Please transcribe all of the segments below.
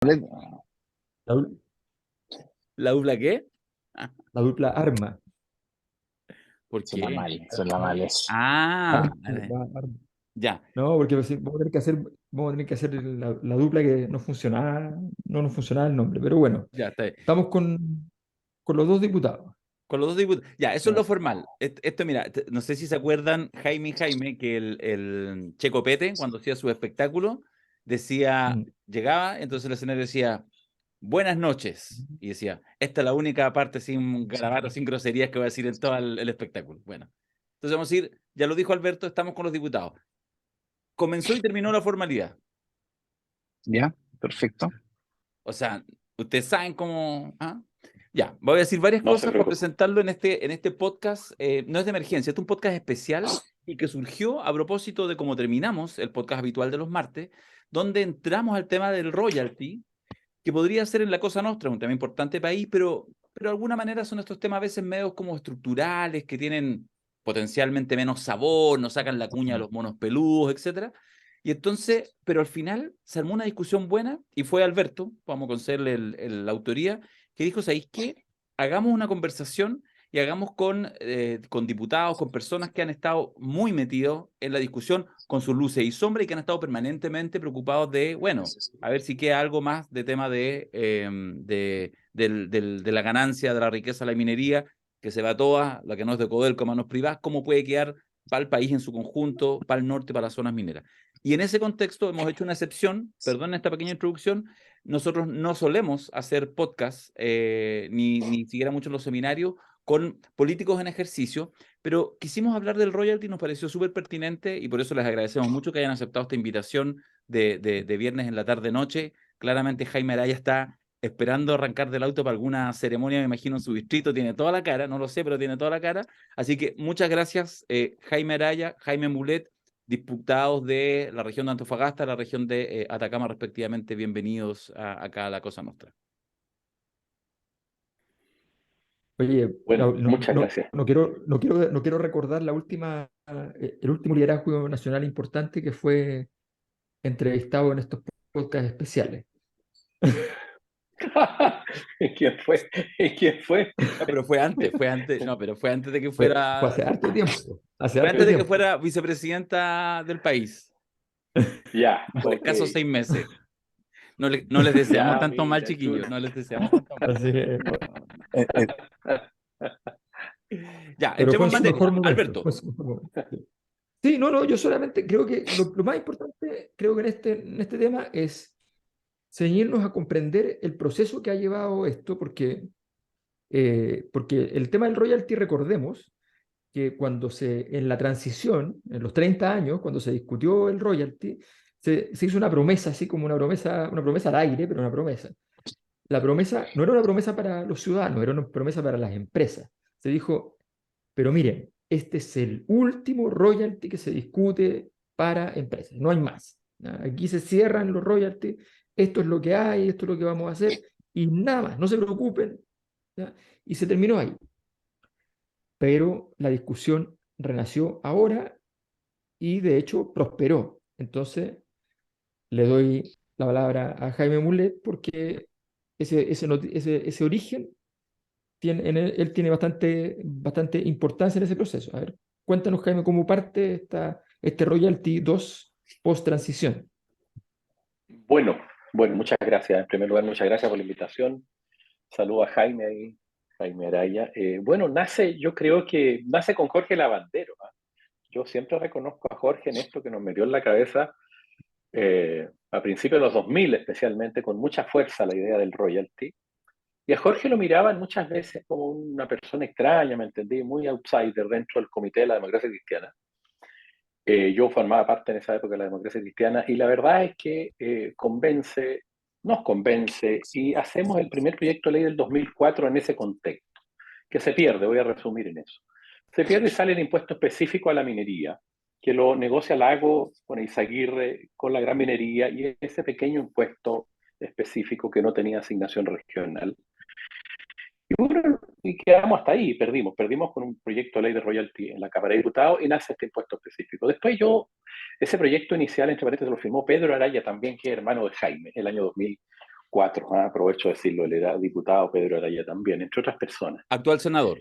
La, du- ¿La dupla qué? la dupla arma. ¿Por qué? Suena mal eso. Ah, Arma. ya, No, porque pues, sí, vamos a tener que hacer la dupla que no nos funcionaba el nombre. Pero bueno, ya está bien. estamos con los dos diputados. Con los dos diputados. Ya, eso es lo formal. Esto, mira, no sé si se acuerdan, Jaime y Jaime, que el Checo Pete, cuando hacía su espectáculo, decía, Mm. llegaba, entonces el escenario decía, buenas noches. Y decía, esta es la única parte sin garabatos, sin groserías que voy a decir en todo el espectáculo. Bueno, entonces vamos a ir, ya lo dijo Alberto, estamos con los diputados. Comenzó y terminó la formalidad. ¿Ya? Perfecto. O sea, ustedes saben cómo. ¿Ah? Ya, voy a decir varias No se cosas para preocupe. presentarlo en este podcast. No es de emergencia, este es un podcast especial y que surgió a propósito de cómo terminamos el podcast habitual de los martes, donde entramos al tema del royalty, que podría ser en la Cosa Nostra, un tema importante país, pero de alguna manera son estos temas a veces medios como estructurales, que tienen potencialmente menos sabor, nos sacan la cuña a los monos peludos, etcétera. Y entonces, pero al final se armó una discusión buena y fue Alberto, vamos a concederle la autoría, que dijo, ¿sabéis qué? Hagamos una conversación y hagamos con diputados, con personas que han estado muy metidos en la discusión, con sus luces y sombras y que han estado permanentemente preocupados de, bueno, a ver si queda algo más de tema de la ganancia, de la riqueza de la minería, que se va toda, la que no es de Codelco, manos privadas, cómo puede quedar para el país en su conjunto, para el norte, para las zonas mineras. Y en ese contexto hemos hecho una excepción, perdón esta pequeña introducción, nosotros no solemos hacer podcast, ni siquiera mucho en los seminarios, con políticos en ejercicio, pero quisimos hablar del royalty, nos pareció súper pertinente y por eso les agradecemos mucho que hayan aceptado esta invitación de viernes en la tarde-noche. Claramente Jaime Araya está esperando arrancar del auto para alguna ceremonia, me imagino, en su distrito, tiene toda la cara, no lo sé, pero tiene toda la cara. Así que muchas gracias, Jaime Araya, Jaime Mulet, diputados de la región de Antofagasta, la región de Atacama, respectivamente. Bienvenidos acá a la Cosa Nostra. Oye, Bueno, no, muchas no, gracias. no quiero recordar el último liderazgo nacional importante que fue entrevistado en estos podcasts especiales. ¿Quién fue? ¿Quién fue? No, pero no, pero fue antes de que Fue fuera, hace harto tiempo. Hace fue harto antes de que tiempo. fuera vicepresidenta del país, Ya, por ok. escasos 6 meses. No les deseamos Ya, tanto mal, mira, chiquillos, chuta. no les deseamos tanto mal. Así que, Eh, eh, Ya, pero entremos fue en en su materia. mejor momento. Alberto, Fue en su mejor momento. Sí, no, yo solamente creo que lo más importante, creo que en este tema es ceñirnos a comprender el proceso que ha llevado esto, porque el tema del royalty, recordemos que en la transición, en los 30 años, cuando se discutió el royalty, se hizo una promesa, así como una promesa al aire, pero una promesa. La promesa no era una promesa para los ciudadanos, era una promesa para las empresas. Se dijo, pero miren, este es el último royalty que se discute para empresas, no hay más. ¿Ya? Aquí se cierran los royalties, esto es lo que hay, esto es lo que vamos a hacer, y nada más, no se preocupen. ¿Ya? Y se terminó ahí. Pero la discusión renació ahora y de hecho prosperó. Entonces, le doy la palabra a Jaime Mulet porque ese origen él tiene bastante importancia en ese proceso. A ver, cuéntanos, Jaime, cómo parte este Royalty 2 post-transición. bueno, bueno, muchas gracias. En primer lugar, muchas gracias por la invitación. Saludo a Jaime ahí, Jaime Araya. Bueno, yo creo que nace con Jorge Lavandero, ¿ah? Yo siempre reconozco a Jorge en esto que nos metió en la cabeza a principios de los 2000, especialmente, con mucha fuerza la idea del royalty. Y a Jorge lo miraban muchas veces como una persona extraña, ¿me entendí? Muy outsider dentro del Comité de la Democracia Cristiana. Yo formaba parte en esa época de la Democracia Cristiana y la verdad es que nos convence y hacemos el primer proyecto de ley del 2004 en ese contexto, que se pierde, voy a resumir en eso. Se pierde y sale el impuesto específico a la minería, que lo negocia Lago con Izaguirre, con la gran minería y ese pequeño impuesto específico que no tenía asignación regional. Y bueno, y quedamos hasta ahí, perdimos con un proyecto de ley de royalty en la Cámara de Diputados y nace este impuesto específico. Después ese proyecto inicial, entre paréntesis, lo firmó Pedro Araya también, que es hermano de Jaime, el año 2000, 4, aprovecho de decirlo, él era diputado, Pedro Araya también, entre otras personas. Actual senador.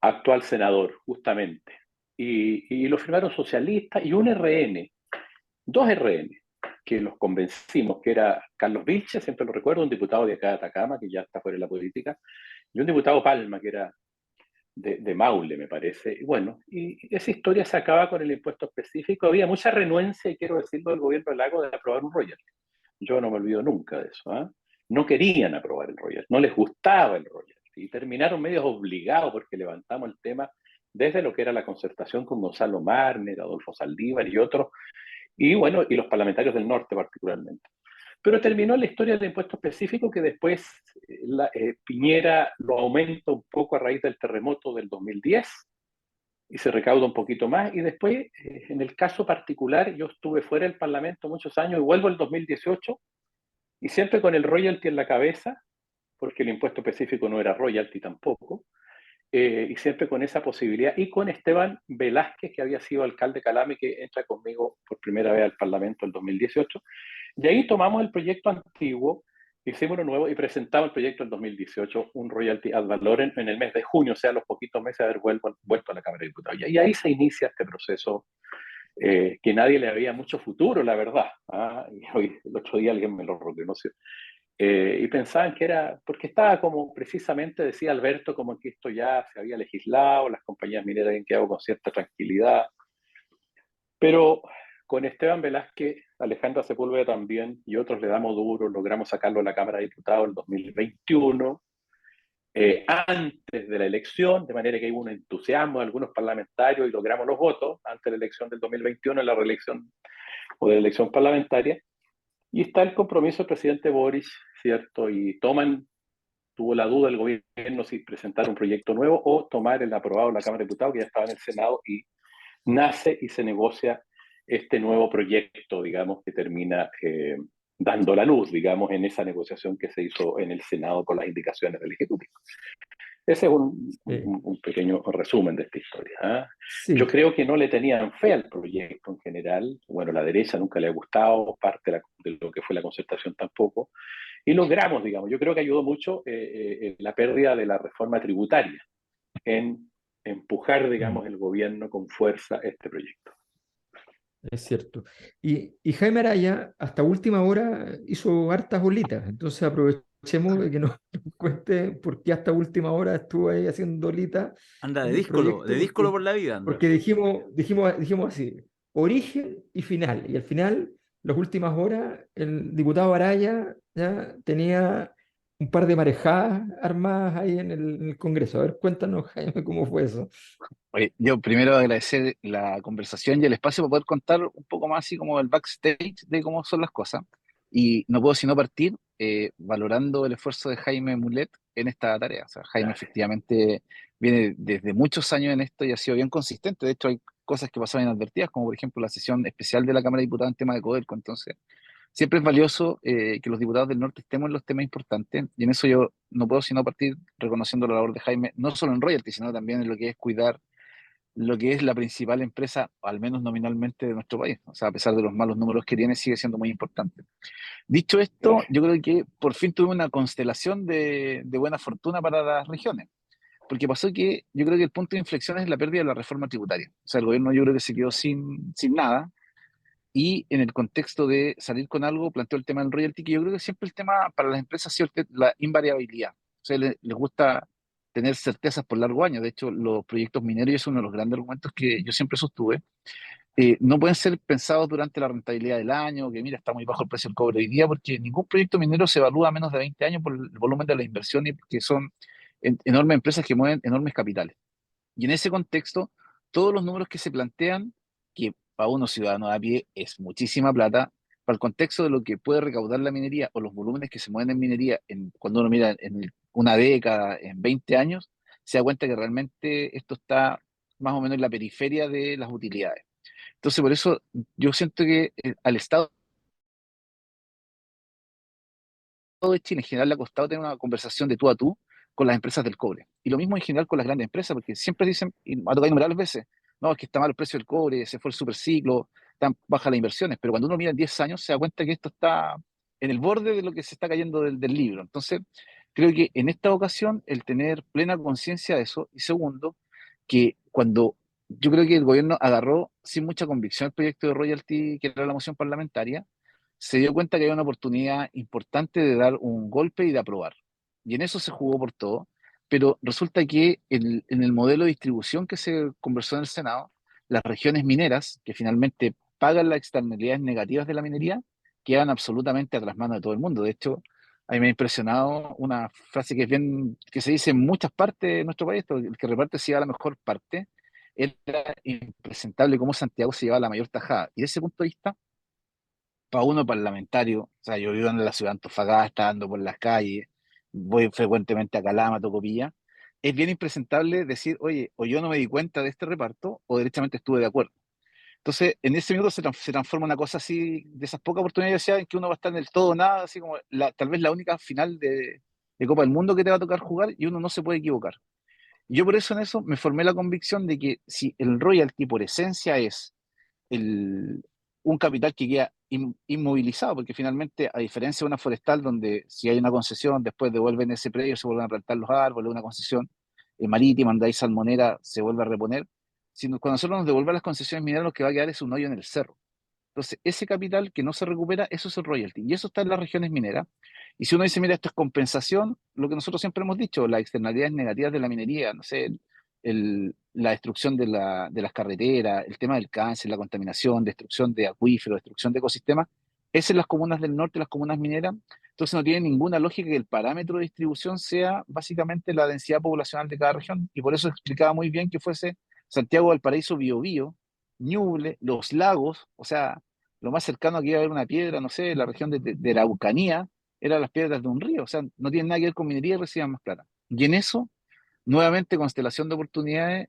Actual senador, justamente. Y lo firmaron socialistas y un RN, 2 RN, que los convencimos, que era Carlos Vilche, siempre lo recuerdo, un diputado de acá de Atacama, que ya está fuera de la política, y un diputado Palma, que era de Maule, me parece. Y bueno, y esa historia se acaba con el impuesto específico. Había mucha renuencia, y quiero decirlo, del gobierno del Lago de aprobar un royalty. Yo no me olvido nunca de eso. No querían aprobar el royalty, no les gustaba el royalty. Y terminaron medios obligados porque levantamos el tema desde lo que era la concertación con Gonzalo Marner, Adolfo Saldívar y otros, y bueno, y los parlamentarios del norte particularmente. Pero terminó la historia del impuesto específico que después Piñera lo aumenta un poco a raíz del terremoto del 2010 y se recauda un poquito más. Y después, en el caso particular, yo estuve fuera del Parlamento muchos años y vuelvo el 2018 y siempre con el royalty en la cabeza, porque el impuesto específico no era royalty tampoco, y siempre con esa posibilidad, y con Esteban Velázquez, que había sido alcalde de Calame, que entra conmigo por primera vez al Parlamento en el 2018, y ahí tomamos el proyecto antiguo, hicimos uno nuevo y presentamos el proyecto en 2018, un royalty ad valorem en el mes de junio, o sea, los poquitos meses de haber vuelto a la Cámara de Diputados. Y ahí se inicia este proceso que nadie le había mucho futuro, la verdad. Y hoy, el otro día alguien me lo reconoció. Y pensaban que era, porque estaba como precisamente, decía Alberto, como que esto ya se había legislado, las compañías mineras habían quedado con cierta tranquilidad. Pero con Esteban Velázquez, Alejandra Sepúlveda también, y otros le damos duro, logramos sacarlo a la Cámara de Diputados en 2021, antes de la elección, de manera que hubo un entusiasmo de algunos parlamentarios y logramos los votos antes de la elección del 2021, en la reelección o de la elección parlamentaria. Y está el compromiso del presidente Boris, ¿cierto? Y tuvo la duda el gobierno si presentar un proyecto nuevo o tomar el aprobado en la Cámara de Diputados, que ya estaba en el Senado, y nace y se negocia este nuevo proyecto, digamos, que termina dando la luz, digamos, en esa negociación que se hizo en el Senado con las indicaciones del Ejecutivo. Ese es un pequeño resumen de esta historia. Yo Sí, creo que no le tenían fe al proyecto en general. Bueno, la derecha nunca le ha gustado, parte de lo que fue la concertación tampoco. Y logramos, digamos, yo creo que ayudó mucho la pérdida de la reforma tributaria en empujar, mm, digamos, el gobierno con fuerza este proyecto. es cierto. Y Jaime Araya hasta última hora hizo hartas bolitas, entonces aprovechemos de que nos cuente por qué hasta última hora estuvo ahí haciendo bolitas Anda en el de proyecto, díscolo porque, por la vida, anda. porque dijimos así, origen y final. Y al final, las últimas horas, el diputado Araya ya tenía un par de marejadas armadas ahí en el Congreso. A ver, cuéntanos, Jaime, cómo fue eso. Oye, yo primero agradecer la conversación y el espacio para poder contar un poco más así como el backstage de cómo son las cosas. Y no puedo sino partir valorando el esfuerzo de Jaime Mulet en esta tarea. O sea, Jaime Gracias. efectivamente viene desde muchos años en esto y ha sido bien consistente. De hecho, hay cosas que pasaban inadvertidas, como por ejemplo la sesión especial de la Cámara de Diputados en tema de Codelco. Entonces, siempre es valioso que los diputados del norte estemos en los temas importantes. Y en eso yo no puedo sino partir reconociendo la labor de Jaime, no solo en royalty, sino también en lo que es cuidar lo que es la principal empresa, al menos nominalmente, de nuestro país. O sea, a pesar de los malos números que tiene, sigue siendo muy importante. Dicho esto, Gracias. yo creo que por fin tuve una constelación de buena fortuna para las regiones. Porque pasó que yo creo que el punto de inflexión es la pérdida de la reforma tributaria. O sea, el gobierno yo creo que se quedó sin nada. Y en el contexto de salir con algo, planteó el tema del royalty, que yo creo que siempre el tema para las empresas ha sido la invariabilidad. O sea, les gusta tener certezas por largo año. De hecho, los proyectos mineros, y es uno de los grandes argumentos que yo siempre sostuve, no pueden ser pensados durante la rentabilidad del año, que mira, está muy bajo el precio del cobre hoy día, porque ningún proyecto minero se evalúa a menos de 20 años por el volumen de la inversión y porque son enormes empresas que mueven enormes capitales. Y en ese contexto, todos los números que se plantean, que para unos ciudadanos a pie es muchísima plata, para el contexto de lo que puede recaudar la minería o los volúmenes que se mueven en minería, cuando uno mira en una década, en 20 años, se da cuenta que realmente esto está más o menos en la periferia de las utilidades. Entonces, por eso yo siento que al Estado de Chile en general le ha costado tener una conversación de tú a tú con las empresas del cobre. Y lo mismo en general con las grandes empresas, porque siempre dicen, y me ha tocado innumerables veces, no, es que está mal el precio del cobre, se fue el superciclo, están bajas las inversiones, pero cuando uno mira en 10 años se da cuenta que esto está en el borde de lo que se está cayendo del libro. Entonces, creo que en esta ocasión el tener plena conciencia de eso, y segundo, que cuando yo creo que el gobierno agarró sin mucha convicción el proyecto de royalty, que era la moción parlamentaria, se dio cuenta que había una oportunidad importante de dar un golpe y de aprobar. Y en eso se jugó por todo, pero resulta que en el modelo de distribución que se conversó en el Senado, las regiones mineras, que finalmente pagan las externalidades negativas de la minería, quedan absolutamente a las manos de todo el mundo. De hecho, a mí me ha impresionado una frase que es bien, que se dice en muchas partes de nuestro país: el que reparte se lleva la mejor parte. Era impresentable cómo Santiago se lleva la mayor tajada. Y desde ese punto de vista, para uno parlamentario, o sea, yo vivo en la ciudad de Antofagasta, ando por las calles, voy frecuentemente a Calama, Tocopilla, es bien impresentable decir, oye, o yo no me di cuenta de este reparto, o derechamente estuve de acuerdo. Entonces, en ese minuto se transforma una cosa así, de esas pocas oportunidades ya en que uno va a estar en el todo o nada, así como tal vez la única final de Copa del Mundo que te va a tocar jugar, y uno no se puede equivocar. Yo por eso en eso me formé la convicción de que si el royalty por esencia es el, un capital que queda inmovilizado, porque finalmente, a diferencia de una forestal donde si hay una concesión, después devuelven ese predio, se vuelven a plantar los árboles, una concesión marítima, donde hay salmonera, se vuelve a reponer. Cuando nosotros nos devuelven las concesiones mineras, lo que va a quedar es un hoyo en el cerro. Entonces, ese capital que no se recupera, eso es el royalty. Y eso está en las regiones mineras. Y si uno dice, mira, esto es compensación, lo que nosotros siempre hemos dicho, las externalidades negativas de la minería, no sé, la destrucción de las carreteras, el tema del cáncer, la contaminación, destrucción de acuíferos, destrucción de ecosistemas, es en las comunas del norte, las comunas mineras. Entonces no tiene ninguna lógica que el parámetro de distribución sea básicamente la densidad poblacional de cada región. Y por eso explicaba muy bien que fuese Santiago, Valparaíso, Biobío, Ñuble, los lagos, o sea, lo más cercano que iba a haber una piedra, no sé, la región de la Araucanía, eran las piedras de un río, o sea, no tienen nada que ver con minería y reciban más plata. Y en eso, nuevamente, constelación de oportunidades,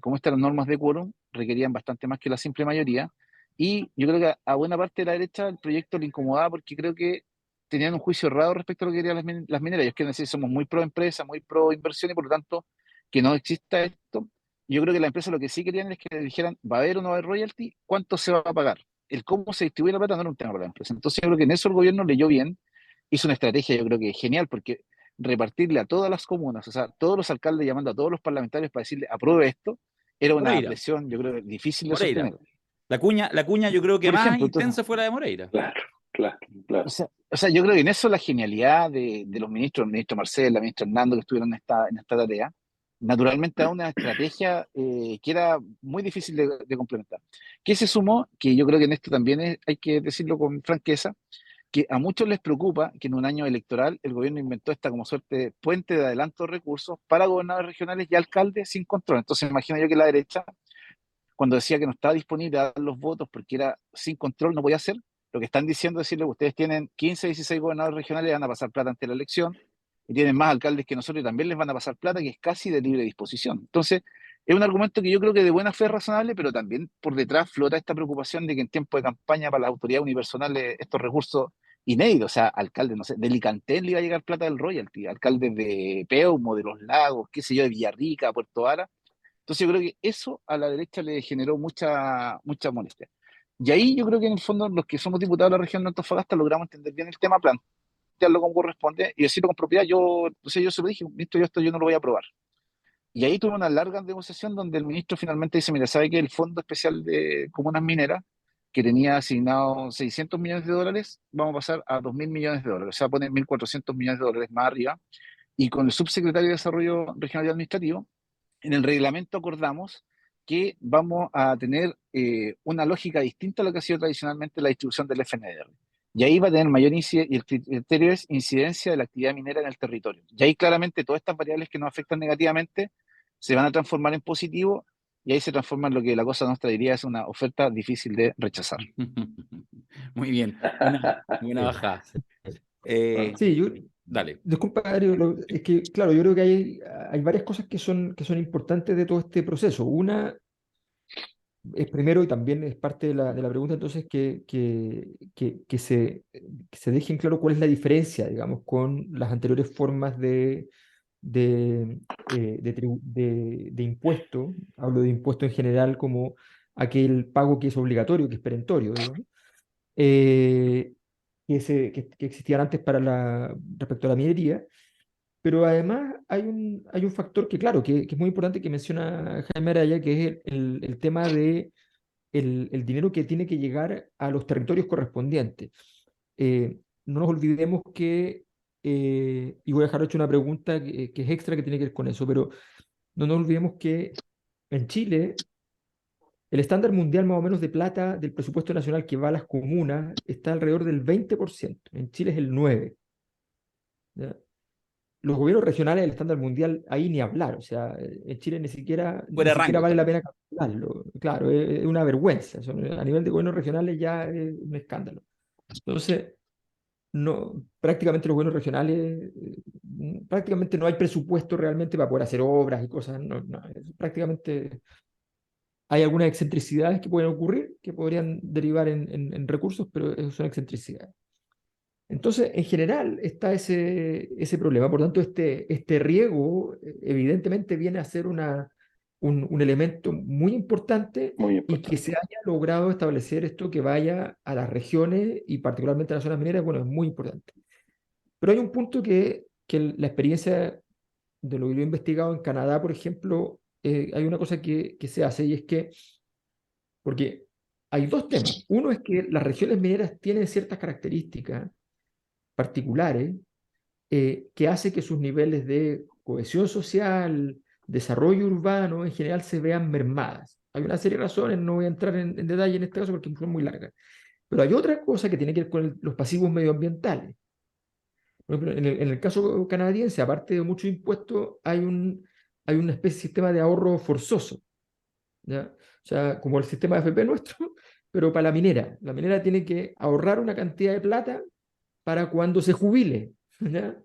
como estas las normas de quórum, requerían bastante más que la simple mayoría, y yo creo que a buena parte de la derecha el proyecto le incomodaba porque creo que tenían un juicio errado respecto a lo que querían las mineras. Ellos quieren decir, somos muy pro empresa, muy pro inversión, y por lo tanto, que no exista esto. Yo creo que las empresas lo que sí querían es que le dijeran, ¿va a haber o no va a haber royalty? ¿Cuánto se va a pagar? El cómo se distribuye la plata no era un tema para la empresa. Entonces yo creo que en eso el gobierno leyó bien, hizo una estrategia, yo creo que genial, porque repartirle a todas las comunas, o sea, todos los alcaldes llamando a todos los parlamentarios para decirle, apruebe esto, era una Moreira, presión, yo creo, difícil de Moreira. sostener. La cuña yo creo que Por más ejemplo, entonces, intensa fue la de Moreira. Claro, claro, claro. o sea, yo creo que en eso la genialidad de los ministros, el ministro Marcel, la ministra Hernando, que estuvieron en esta tarea, naturalmente da una estrategia que era muy difícil de complementar. ¿Qué se sumó? Que yo creo que en esto también hay que decirlo con franqueza, que a muchos les preocupa que en un año electoral el gobierno inventó esta como suerte de puente de adelanto de recursos para gobernadores regionales y alcaldes sin control. Entonces imagino yo que la derecha, cuando decía que no estaba disponible a dar los votos porque era sin control, no podía hacer, lo que están diciendo es decirle que ustedes tienen 15, 16 gobernadores regionales y van a pasar plata ante la elección, y tienen más alcaldes que nosotros y también les van a pasar plata, que es casi de libre disposición. Entonces, es un argumento que yo creo que de buena fe es razonable, pero también por detrás flota esta preocupación de que en tiempo de campaña para las autoridades unipersonales estos recursos inéditos, o sea, alcaldes, no sé, de Licantén le iba a llegar plata del royalty, alcaldes de Peumo, de Los Lagos, qué sé yo, de Villarrica, Puerto Vara. Entonces yo creo que eso a la derecha le generó mucha molestia. Y ahí yo creo que en el fondo los que somos diputados de la región de Antofagasta logramos entender bien el tema, plantearlo como corresponde y decirlo con propiedad. Yo se lo dije, ministro, esto yo no lo voy a aprobar. Y ahí tuve una larga negociación donde el ministro finalmente dice, mira, ¿sabe que el Fondo Especial de Comunas Mineras, que tenía asignado 600 millones de dólares, vamos a pasar a 2.000 millones de dólares? O sea, poner 1.400 millones de dólares más arriba. Y con el subsecretario de Desarrollo Regional y Administrativo, en el reglamento acordamos que vamos a tener una lógica distinta a lo que ha sido tradicionalmente la distribución del FNDR. Y ahí va a tener mayor incidencia, y el criterio es incidencia de la actividad minera en el territorio. Y ahí claramente todas estas variables que nos afectan negativamente se van a transformar en positivo, y ahí se transforma en lo que la cosa nuestra diría es una oferta difícil de rechazar. Muy bien, buena Sí, bajada. sí. Eh, Sí, yo, dale. disculpa, Darío, es que, claro, yo creo que hay varias cosas que son importantes de todo este proceso. Una es primero, y también es parte de la pregunta, entonces, que se deje en claro cuál es la diferencia, digamos, con las anteriores formas de impuesto. Hablo de impuesto en general como aquel pago que es obligatorio, que es perentorio, digamos. Eh, que existían antes respecto a la minería. Pero además hay un factor que, claro, que es muy importante que menciona Jaime Araya, que es el tema de el dinero que tiene que llegar a los territorios correspondientes. No nos olvidemos que, y voy a dejar hecho una pregunta que es extra que tiene que ver con eso, pero no nos olvidemos que en Chile el estándar mundial más o menos de plata del presupuesto nacional que va a las comunas está alrededor del 20%. En Chile es el 9%. ¿Ya? Los gobiernos regionales, el estándar mundial, ahí ni hablar. O sea, en Chile ni Fuera de siquiera rango vale la están. pena calcularlo. Claro, es una vergüenza. A nivel de gobiernos regionales ya es un escándalo. Entonces, no, prácticamente los gobiernos regionales, prácticamente no hay presupuesto realmente para poder hacer obras y cosas. No, no, prácticamente hay algunas excentricidades que pueden ocurrir, que podrían derivar en recursos, pero son excentricidades. Entonces, en general está ese problema. Por tanto, este riego evidentemente viene a ser un elemento muy importante Muy y que importante. se haya logrado establecer esto que vaya a las regiones y particularmente a las zonas mineras, bueno, es muy importante. Pero hay un punto que la experiencia de lo que yo he investigado en Canadá, por ejemplo, hay una cosa que se hace y es que, porque hay dos temas. Uno es que las regiones mineras tienen ciertas características particulares que hace que sus niveles de cohesión social, desarrollo urbano en general se vean mermadas. Hay una serie de razones, no voy a entrar en detalle en este caso porque son muy largas. Pero hay otra cosa que tiene que ver con los pasivos medioambientales. Por ejemplo, en el caso canadiense, aparte de muchos impuestos, hay una especie de sistema de ahorro forzoso. ¿Ya? O sea, como el sistema de FP nuestro, pero para la minera. La minera tiene que ahorrar una cantidad de plata para cuando se jubile. ¿Ya?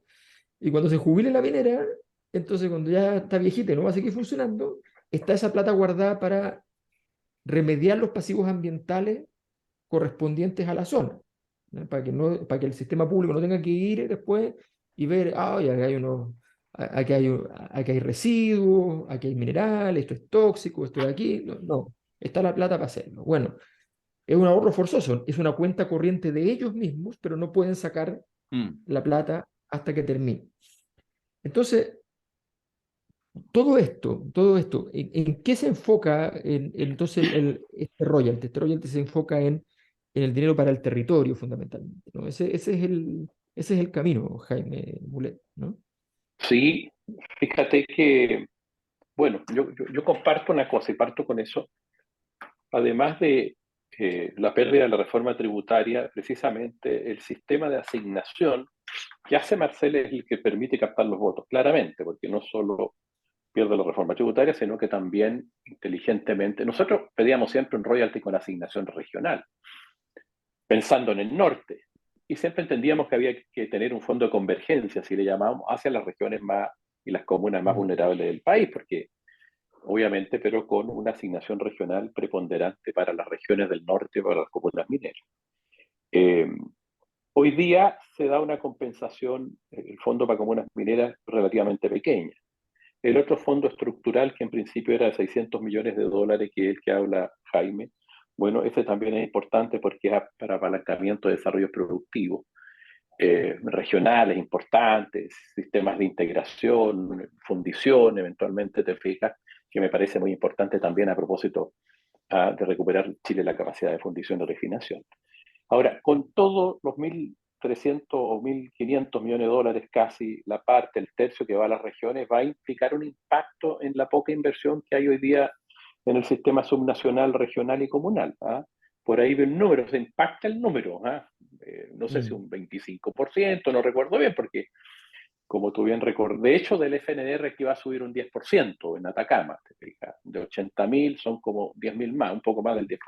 Y cuando se jubile la minera, entonces cuando ya está viejita y no va a seguir funcionando, está esa plata guardada para remediar los pasivos ambientales correspondientes a la zona, ¿no? Para que el sistema público no tenga que ir después y ver, ah, oye, aquí hay residuos, aquí hay minerales, esto es tóxico, esto de aquí. No, no, está la plata para hacerlo. Bueno, es un ahorro forzoso, es una cuenta corriente de ellos mismos, pero no pueden sacar Mm. la plata hasta que termine. Entonces, todo esto, ¿en qué se enfoca entonces este royalty? Este royalty se enfoca en el dinero para el territorio, fundamentalmente, ¿no? Ese es el camino, Jaime Mulet, ¿no? Sí, fíjate que, bueno, yo comparto una cosa y parto con eso. Además de la pérdida de la reforma tributaria, precisamente el sistema de asignación que hace Marcel es el que permite captar los votos, claramente, porque no solo pierde la reforma tributaria, sino que también inteligentemente. Nosotros pedíamos siempre un royalty con asignación regional, pensando en el norte, y siempre entendíamos que había que tener un fondo de convergencia, si le llamábamos, hacia las regiones más y las comunas más Mm. vulnerables del país, porque obviamente, pero con una asignación regional preponderante para las regiones del norte, para las comunas mineras. Eh, Hoy día se da una compensación, el fondo para comunas mineras relativamente pequeña. El otro fondo estructural, que en principio era de 600 millones de dólares, que es el que habla Jaime, bueno, ese también es importante porque es para apalancamiento de desarrollo productivo, regionales importantes, sistemas de integración, fundición, eventualmente te fijas, que me parece muy importante también a propósito de recuperar Chile la capacidad de fundición y refinación. Ahora, con todos los 1.300 o 1.500 millones de dólares, casi la parte, el tercio que va a las regiones, va a implicar un impacto en la poca inversión que hay hoy día en el sistema subnacional, regional y comunal. ¿Ah? Por ahí ve el número, se impacta el número. ¿Ah? No sé si Mm. un 25%, no recuerdo bien, porque como tú bien recuerdas, de hecho del FNR que va a subir un 10% en Atacama, te fijas, de 80.000 son como 10.000 más, un poco más del 10%.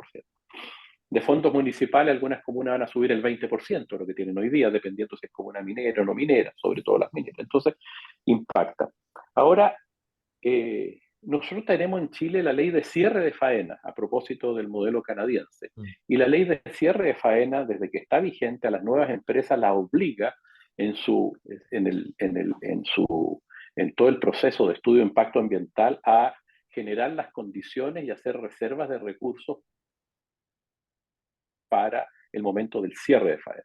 De fondos municipales, algunas comunas van a subir el 20%, lo que tienen hoy día, dependiendo si es comuna minera o no minera, sobre todo las mineras. Entonces, impacta. Ahora, nosotros tenemos en Chile la ley de cierre de faena, a propósito del modelo canadiense. Mm. Y la ley de cierre de faena, desde que está vigente, a las nuevas empresas la obliga en, su, en, el, en, el, en, su, en todo el proceso de estudio de impacto ambiental a generar las condiciones y hacer reservas de recursos para el momento del cierre de faena.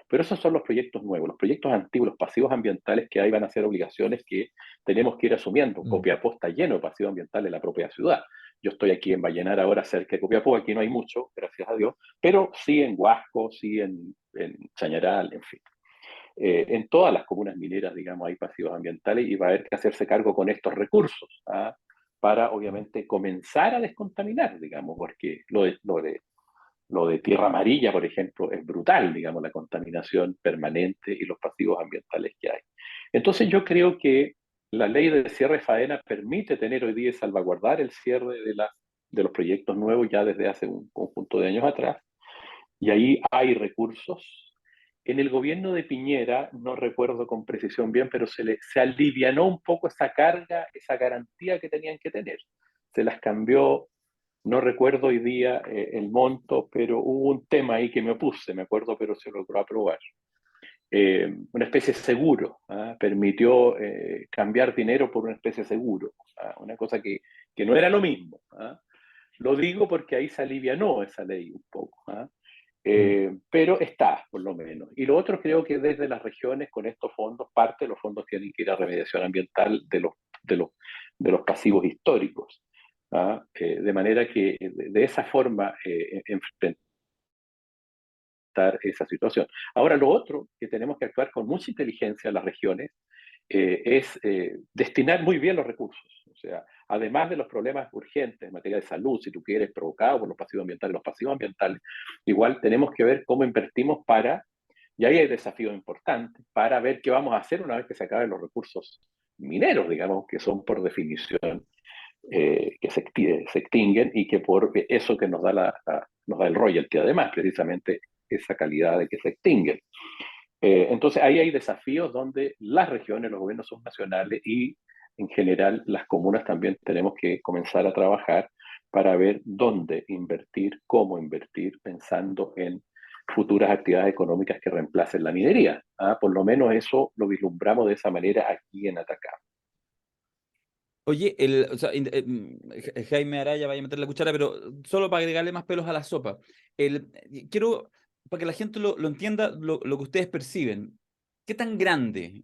Pero esos son los proyectos nuevos. Los proyectos antiguos, los pasivos ambientales que hay van a ser obligaciones que tenemos que ir asumiendo. Copiapó está lleno de pasivos ambientales en la propia ciudad. Yo estoy aquí en Vallenar ahora, cerca de Copiapó, aquí no hay mucho, gracias a Dios, pero sí en Huasco, sí en Chañaral, en fin. En todas las comunas mineras, digamos, hay pasivos ambientales y va a haber que hacerse cargo con estos recursos, ¿ah? Para, obviamente, comenzar a descontaminar, digamos, porque lo de Tierra Amarilla, por ejemplo, es brutal, digamos, la contaminación permanente y los pasivos ambientales que hay. Entonces yo creo que la ley de cierre de faena permite tener hoy día y salvaguardar el cierre de los proyectos nuevos ya desde hace un conjunto de años atrás, y ahí hay recursos. En el gobierno de Piñera, no recuerdo con precisión bien, pero se alivianó un poco esa carga, esa garantía que tenían que tener. Se las cambió, no recuerdo hoy día el monto, pero hubo un tema ahí que me opuse, me acuerdo, pero se logró aprobar. Una especie de seguro, ¿ah? Permitió cambiar dinero por una especie de seguro, ¿ah? Una cosa que no era lo mismo, ¿ah? Lo digo porque ahí se alivianó esa ley un poco, ¿ah? Pero está, por lo menos. Y lo otro, creo que desde las regiones, con estos fondos, parte de los fondos tienen que ir a remediación ambiental de los pasivos históricos, ¿ah? De manera que de esa forma enfrentar esa situación. Ahora, lo otro que tenemos que actuar con mucha inteligencia en las regiones es destinar muy bien los recursos. O sea, además de los problemas urgentes en materia de salud, si tú quieres, provocados por los pasivos ambientales, igual tenemos que ver cómo invertimos y ahí hay desafíos importantes, para ver qué vamos a hacer una vez que se acaben los recursos mineros, digamos, que son por definición que se extinguen y que por eso que nos da el royalty, además, precisamente esa calidad de que se extinguen. Entonces ahí hay desafíos donde las regiones, los gobiernos subnacionales y en general las comunas también tenemos que comenzar a trabajar para ver dónde invertir, cómo invertir, pensando en futuras actividades económicas que reemplacen la minería. ¿Ah? Por lo menos eso lo vislumbramos de esa manera aquí en Atacama. Oye, o sea, Jaime Araya vaya a meter la cuchara, pero solo para agregarle más pelos a la sopa. Quiero, para que la gente lo entienda, lo que ustedes perciben. ¿Qué tan grande?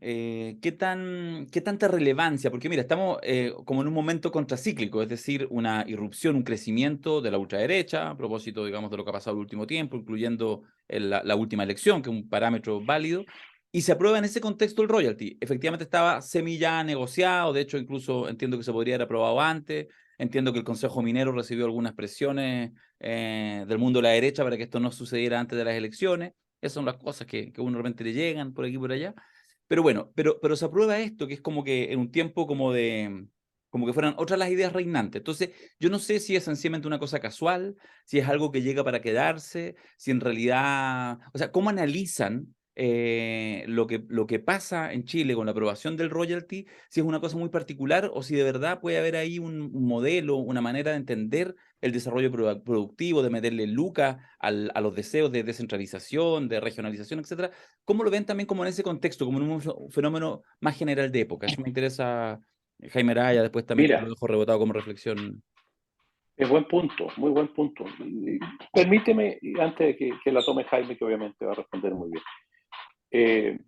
¿Qué tanta relevancia? Porque mira, estamos como en un momento contracíclico, es decir, una irrupción, un crecimiento de la ultraderecha, a propósito, digamos, de lo que ha pasado el último tiempo, incluyendo la última elección, que es un parámetro válido. Y se aprueba en ese contexto el royalty. Efectivamente estaba semilla negociado, de hecho incluso entiendo que se podría haber aprobado antes, entiendo que el Consejo Minero recibió algunas presiones del mundo de la derecha para que esto no sucediera antes de las elecciones. Esas son las cosas que uno realmente le llegan por aquí y por allá. Pero bueno, pero se aprueba esto, que es como que en un tiempo como que fueran otras las ideas reinantes. Entonces, yo no sé si es sencillamente una cosa casual, si es algo que llega para quedarse, si en realidad, o sea, ¿cómo analizan lo que pasa en Chile con la aprobación del royalty, si es una cosa muy particular o si de verdad puede haber ahí un modelo, una manera de entender el desarrollo productivo, de meterle lucas a los deseos de descentralización, de regionalización, etcétera? ¿Cómo lo ven también como en ese contexto, como en un fenómeno más general de época? Eso me interesa, Jaime Araya, después también te lo Mira, dejo rebotado como reflexión. es buen punto, muy buen punto. Permíteme, antes de que la tome Jaime, que obviamente va a responder muy bien.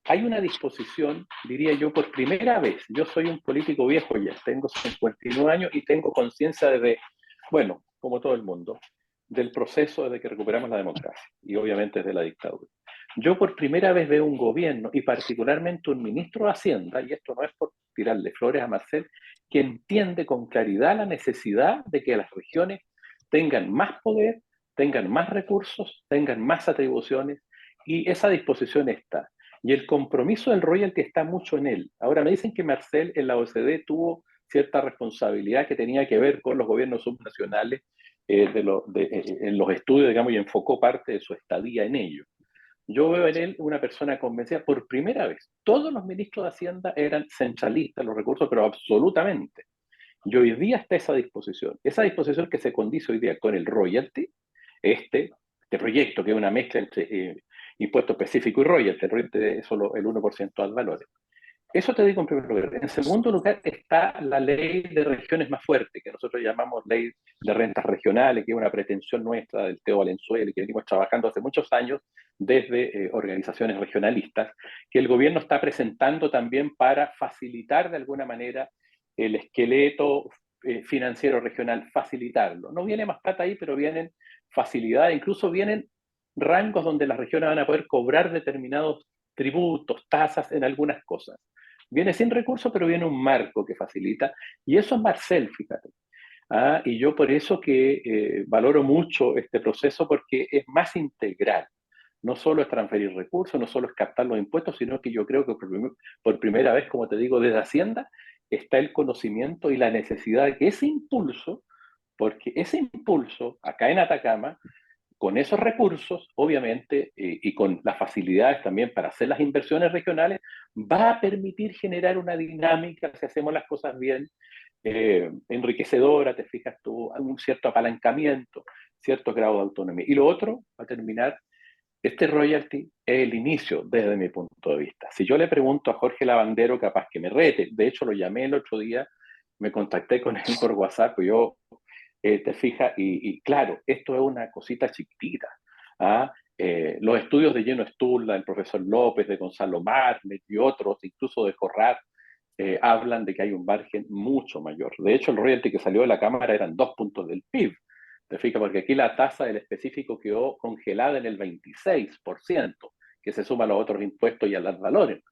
Hay una disposición, diría yo, por primera vez. Yo soy un político viejo ya, tengo 59 años y tengo conciencia desde, bueno, como todo el mundo, del proceso desde que recuperamos la democracia y obviamente desde la dictadura. Yo por primera vez veo un gobierno y particularmente un ministro de Hacienda, y esto no es por tirarle flores a Marcel, que entiende con claridad la necesidad de que las regiones tengan más poder, tengan más recursos, tengan más atribuciones, y esa disposición está. Y el compromiso del royalty está mucho en él. Ahora me dicen que Marcel en la OCDE tuvo cierta responsabilidad que tenía que ver con los gobiernos subnacionales en los estudios, digamos, y enfocó parte de su estadía en ello. Yo veo en él una persona convencida por primera vez. Todos los ministros de Hacienda eran centralistas los recursos, pero absolutamente. Y hoy día está esa disposición que se condice hoy día con el royalty, este proyecto que es una mezcla entre impuesto específico y royalty. El royalty es solo el 1% al valor. Eso te digo en primer lugar. En segundo lugar está la ley de regiones más fuerte, que nosotros llamamos ley de rentas regionales, que es una pretensión nuestra del Teo Valenzuela y que venimos trabajando hace muchos años desde organizaciones regionalistas, que el gobierno está presentando también para facilitar de alguna manera el esqueleto financiero regional, facilitarlo. No viene más plata ahí, pero vienen facilidades, incluso vienen rangos donde las regiones van a poder cobrar determinados tributos, tasas en algunas cosas. Viene sin recursos, pero viene un marco que facilita. Y eso es Marcel, fíjate. Y yo por eso que valoro mucho este proceso porque es más integral. No solo es transferir recursos, no solo es captar los impuestos, sino que yo creo que por primera vez, como te digo, desde Hacienda está el conocimiento y la necesidad de que ese impulso, porque ese impulso acá en Atacama con esos recursos, obviamente, y con las facilidades también para hacer las inversiones regionales, va a permitir generar una dinámica, si hacemos las cosas bien, enriquecedora, te fijas tú, un cierto apalancamiento, cierto grado de autonomía. Y lo otro, para terminar, este royalty es el inicio desde mi punto de vista. Si yo le pregunto a Jorge Lavandero, capaz que me rete, de hecho lo llamé el otro día, me contacté con él por WhatsApp, pues yo te fijas, y claro, esto es una cosita chiquitita. ¿Ah? Los estudios de Lleno Sturla, del profesor López, de Gonzalo Marmet y otros, incluso de Jorrat, hablan de que hay un margen mucho mayor. De hecho, el royalty que salió de la Cámara eran 2 puntos del PIB. Te fijas, porque aquí la tasa del específico quedó congelada en el 26%, que se suma a los otros impuestos y a los valores.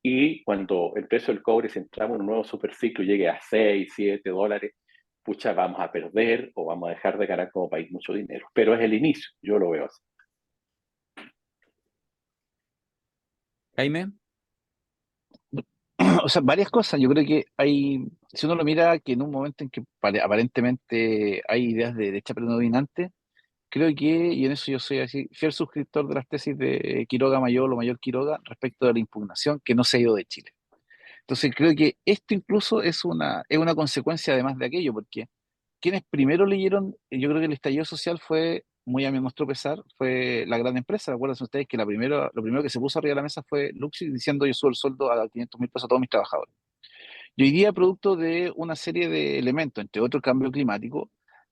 Y cuando el precio del cobre, si entramos en un nuevo superciclo, llegue a 6, 7 dólares, pucha, vamos a perder o vamos a dejar de ganar como país mucho dinero. Pero es el inicio, yo lo veo así. Jaime. O sea, varias cosas. Yo creo que hay, si uno lo mira, que en un momento en que aparentemente hay ideas de derecha predominante, creo que, y en eso yo soy así, fiel suscriptor de las tesis de Quiroga Mayor o Mayor Quiroga respecto de la impugnación que no se ha ido de Chile. Entonces creo que esto incluso es una consecuencia además de aquello, porque quienes primero leyeron, yo creo que el estallido social fue, muy a mi nuestro pesar, fue la gran empresa. Recuerden ustedes que lo primero que se puso arriba de la mesa fue Luxi diciendo yo subo el sueldo a 500.000 pesos a todos mis trabajadores. Y hoy día, producto de una serie de elementos, entre otros el cambio climático,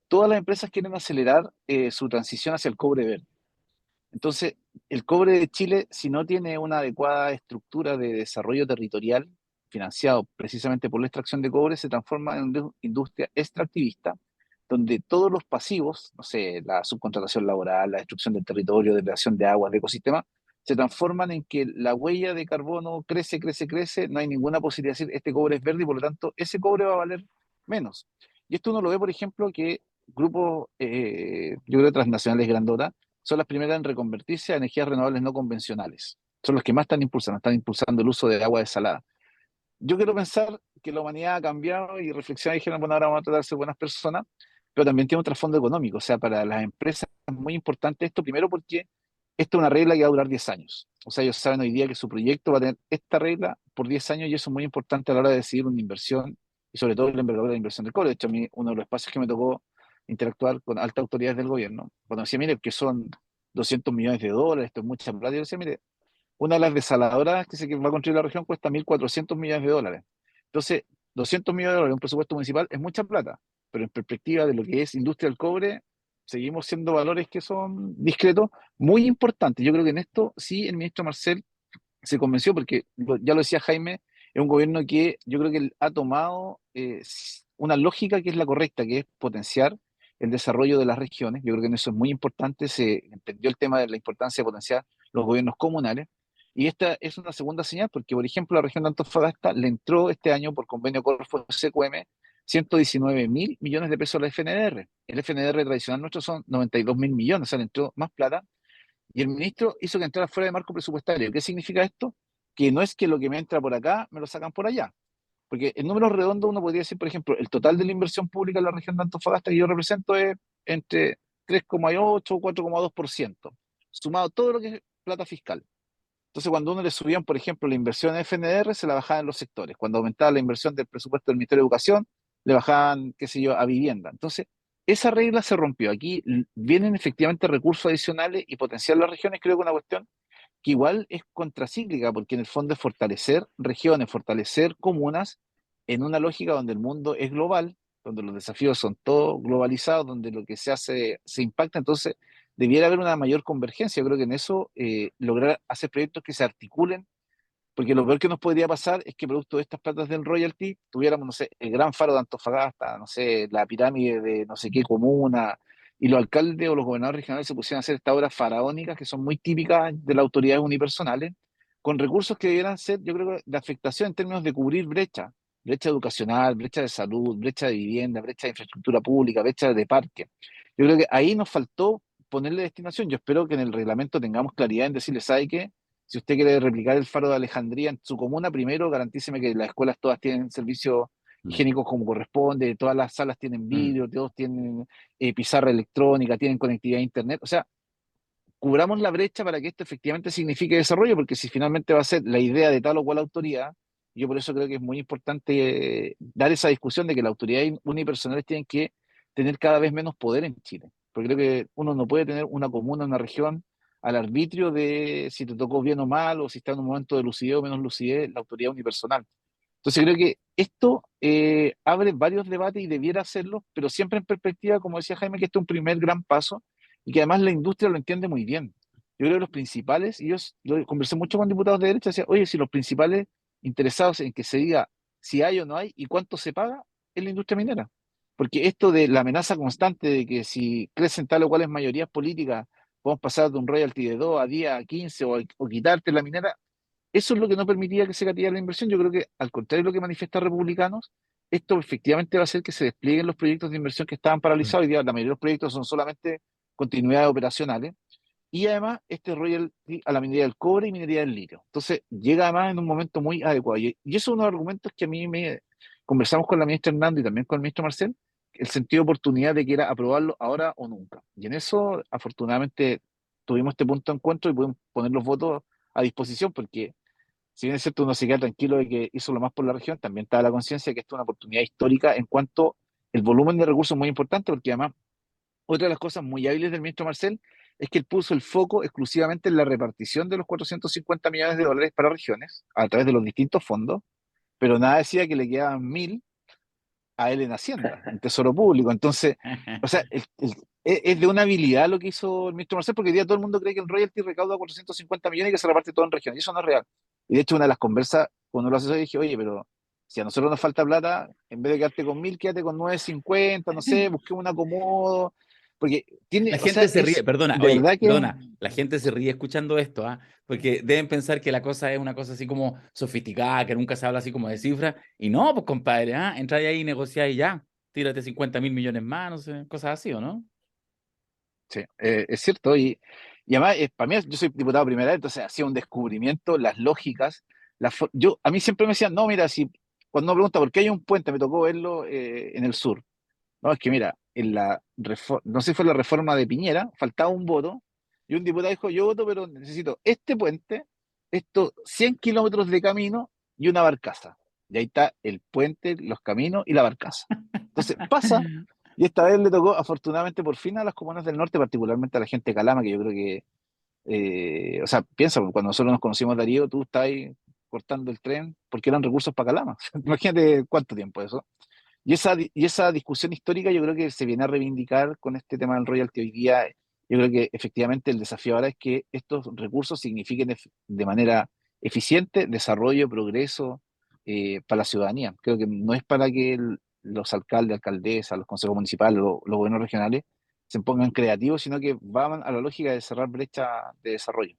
todas las empresas quieren acelerar su transición hacia el cobre verde. Entonces, el cobre de Chile, si no tiene una adecuada estructura de desarrollo territorial financiado precisamente por la extracción de cobre, se transforma en una industria extractivista, donde todos los pasivos, no sé, la subcontratación laboral, la destrucción del territorio, degradación de aguas, de ecosistemas, se transforman en que la huella de carbono crece, crece, crece, no hay ninguna posibilidad de decir este cobre es verde y por lo tanto ese cobre va a valer menos. Y esto uno lo ve, por ejemplo, que grupos, yo creo, transnacionales grandotas, son las primeras en reconvertirse a energías renovables no convencionales. Son los que más están impulsando el uso de agua desalada. Yo quiero pensar que la humanidad ha cambiado y reflexionar y dijeron, bueno, ahora vamos a tratar de ser buenas personas, pero también tiene un trasfondo económico. O sea, para las empresas es muy importante esto, primero porque esto es una regla que va a durar 10 años. O sea, ellos saben hoy día que su proyecto va a tener esta regla por 10 años y eso es muy importante a la hora de decidir una inversión y sobre todo la envergadura de la inversión del cobre. De hecho, a mí uno de los espacios que me tocó interactuar con altas autoridades del gobierno, cuando decía, mire, que son 200 millones de dólares, esto es mucha plata, yo decía, mire, una de las desaladoras que se va a construir la región cuesta 1.400 millones de dólares. Entonces, 200 millones de dólares en un presupuesto municipal es mucha plata, pero en perspectiva de lo que es industria del cobre, seguimos siendo valores que son discretos, muy importantes. Yo creo que en esto sí el ministro Marcel se convenció, porque ya lo decía Jaime, es un gobierno que yo creo que él ha tomado una lógica que es la correcta, que es potenciar el desarrollo de las regiones. Yo creo que en eso es muy importante, se entendió el tema de la importancia de potenciar los gobiernos comunales. Y esta es una segunda señal, porque por ejemplo la región de Antofagasta le entró este año por convenio Corfo-SQM 119.000 millones de pesos a la FNDR. El FNDR tradicional nuestro son 92.000 millones, o sea, le entró más plata y el ministro hizo que entrara fuera de marco presupuestario. ¿Qué significa esto? Que no es que lo que me entra por acá me lo sacan por allá. Porque en números redondos uno podría decir, por ejemplo, el total de la inversión pública en la región de Antofagasta que yo represento es entre 3,8 o 4,2%, sumado todo lo que es plata fiscal. Entonces, cuando uno le subían, por ejemplo, la inversión en FNDR, se la bajaban en los sectores. Cuando aumentaba la inversión del presupuesto del Ministerio de Educación, le bajaban, qué sé yo, a vivienda. Entonces, esa regla se rompió. Aquí vienen efectivamente recursos adicionales y potenciar las regiones, creo que es una cuestión que igual es contracíclica, porque en el fondo es fortalecer regiones, fortalecer comunas en una lógica donde el mundo es global, donde los desafíos son todos globalizados, donde lo que se hace se impacta, entonces debiera haber una mayor convergencia. Yo creo que en eso lograr hacer proyectos que se articulen, porque lo peor que nos podría pasar es que producto de estas platas del royalty tuviéramos, no sé, el Gran Faro de Antofagasta, no sé, la pirámide de no sé qué comuna, y los alcaldes o los gobernadores regionales se pusieran a hacer estas obras faraónicas que son muy típicas de las autoridades unipersonales, con recursos que debieran ser, yo creo que de afectación en términos de cubrir brecha, brecha educacional, brecha de salud, brecha de vivienda, brecha de infraestructura pública, brecha de parque. Yo creo que ahí nos faltó ponerle destinación. Yo espero que en el reglamento tengamos claridad en decirle, ¿sabe qué? Si usted quiere replicar el Faro de Alejandría en su comuna, primero garantíceme que las escuelas todas tienen servicios Mm. higiénicos como corresponde, todas las salas tienen vidrio, todos tienen pizarra electrónica, tienen conectividad a internet. O sea, cubramos la brecha para que esto efectivamente signifique desarrollo, porque si finalmente va a ser la idea de tal o cual autoridad, yo por eso creo que es muy importante dar esa discusión de que las autoridades unipersonales tienen que tener cada vez menos poder en Chile. Porque creo que uno no puede tener una comuna, una región, al arbitrio de si te tocó bien o mal, o si está en un momento de lucidez o menos lucidez, la autoridad unipersonal. Entonces creo que esto abre varios debates y debiera hacerlo, pero siempre en perspectiva, como decía Jaime, que este es un primer gran paso y que además la industria lo entiende muy bien. Yo creo que los principales, y yo conversé mucho con diputados de derecha, decía, oye, si los principales interesados en que se diga si hay o no hay y cuánto se paga es la industria minera. Porque esto de la amenaza constante de que si crecen tal o cuales mayorías políticas, podemos pasar de un royalty de 2 a 10 a 15 o quitarte la minera, eso es lo que no permitía que se catillara la inversión. Yo creo que, al contrario de lo que manifiestan republicanos, esto efectivamente va a hacer que se desplieguen los proyectos de inversión que estaban Mm. paralizados. Hoy día la mayoría de los proyectos son solamente continuidades operacionales. Y además, este royalty a la minería del cobre y minería del litio. Entonces, llega además en un momento muy adecuado. Y eso es uno de los argumentos que a mí me conversamos con la ministra Hernando y también con el ministro Marcel, el sentido de oportunidad de que era aprobarlo ahora o nunca. Y en eso, afortunadamente, tuvimos este punto de encuentro y pudimos poner los votos a disposición, porque si bien es cierto, uno se queda tranquilo de que hizo lo más por la región, también está la conciencia de que esto es una oportunidad histórica en cuanto el volumen de recursos es muy importante, porque además, otra de las cosas muy hábiles del ministro Marcel es que él puso el foco exclusivamente en la repartición de los 450 millones de dólares para regiones a través de los distintos fondos, pero nada decía que le quedaban 1.000 a él en Hacienda, en Tesoro Público. Entonces, o sea, es de una habilidad lo que hizo el ministro Marcel, porque hoy día todo el mundo cree que el royalty recauda 450 millones y que se reparte todo en regiones, y eso no es real. Y de hecho, una de las conversas, cuando lo asesor, dije, oye, pero si a nosotros nos falta plata, en vez de quedarte con 1.000, quédate con 950, no sé, busquemos un acomodo, porque tiene, La o sea, gente se ríe, es perdona, de oye, verdad que perdona, la gente se ríe escuchando esto, ¿ah? Porque deben pensar que la cosa es una cosa así como sofisticada, que nunca se habla así como de cifras, y no, pues compadre, ¿ah? Entra ahí y negocia y ya, tírate 50.000 millones más, no sé, cosas así, ¿o no? sí, es cierto, y además, para mí, yo soy diputado de primera vez, entonces hacía un descubrimiento, las lógicas, a mí siempre me decían, no, mira, si cuando uno pregunta por qué hay un puente, me tocó verlo en el sur. No, es que mira, no sé si fue la reforma de Piñera, faltaba un voto, y un diputado dijo, yo voto, pero necesito este puente, estos 100 kilómetros de camino y una barcaza. Y ahí está el puente, los caminos y la barcaza. Entonces pasa, y esta vez le tocó, afortunadamente, por fin a las comunas del norte, particularmente a la gente de Calama, que yo creo que, o sea, piensa, cuando nosotros nos conocimos, Darío, tú estás ahí cortando el tren porque eran recursos para Calama. Imagínate cuánto tiempo eso. Y esa discusión histórica yo creo que se viene a reivindicar con este tema del royalty hoy día. Yo creo que efectivamente el desafío ahora es que estos recursos signifiquen de manera eficiente desarrollo, progreso para la ciudadanía. Creo que no es para que los alcaldes, alcaldesas, los consejos municipales, los gobiernos regionales se pongan creativos, sino que van a la lógica de cerrar brechas de desarrollo.